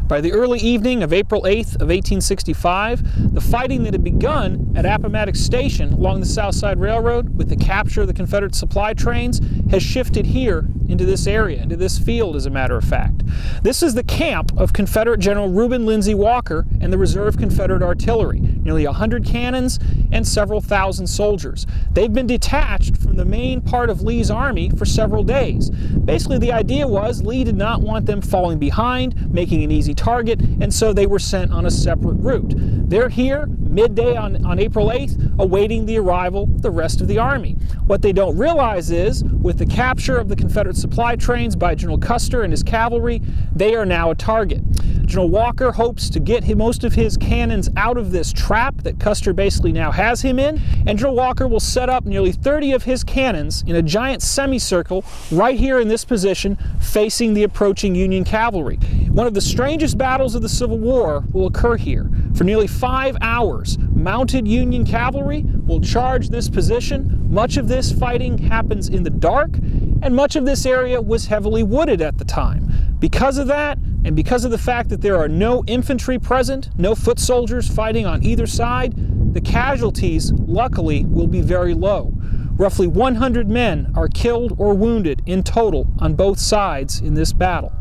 By the early evening of April 8th of 1865, the fighting that had begun at Appomattox Station along the South Side Railroad with the capture of the Confederate supply trains has shifted here into this area, into this field, as a matter of fact. This is the camp of Confederate General Reuben Lindsay Walker and the Reserve Confederate Artillery, nearly 100 cannons and several thousand soldiers. They've been detached from the main part of Lee's army for several days. Basically, the idea was Lee did not want them falling behind, making an easy target, and so they were sent on a separate route. They're here midday on April 8th, awaiting the arrival of the rest of the army. What they don't realize is, with the capture of the Confederate supply trains by General Custer and his cavalry, they are now a target. General Walker hopes to get most of his cannons out of this trap that Custer basically now has him in, and General Walker will set up nearly 30 of his cannons in a giant semicircle right here in this position, facing the approaching Union cavalry. One of the strangest battles of the Civil War will occur here. For nearly 5 hours, mounted Union cavalry will charge this position. Much of this fighting happens in the dark, and much of this area was heavily wooded at the time. Because of that, and because of the fact that there are no infantry present, no foot soldiers fighting on either side, the casualties, luckily, will be very low. Roughly 100 men are killed or wounded in total on both sides in this battle.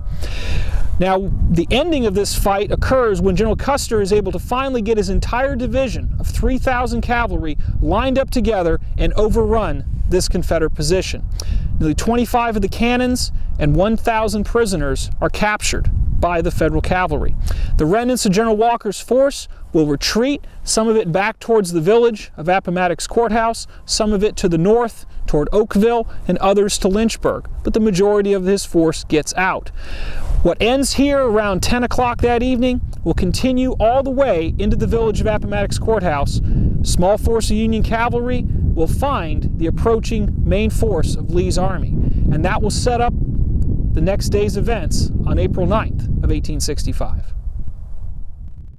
Now, the ending of this fight occurs when General Custer is able to finally get his entire division of 3,000 cavalry lined up together and overrun this Confederate position. Nearly 25 of the cannons and 1,000 prisoners are captured by the Federal cavalry. The remnants of General Walker's force will retreat, some of it back towards the village of Appomattox Court House, some of it to the north toward Oakville, and others to Lynchburg, but the majority of his force gets out. What ends here around 10 o'clock that evening will continue all the way into the village of Appomattox Court House. A small force of Union cavalry will find the approaching main force of Lee's army, and that will set up the next day's events on April 9th of 1865.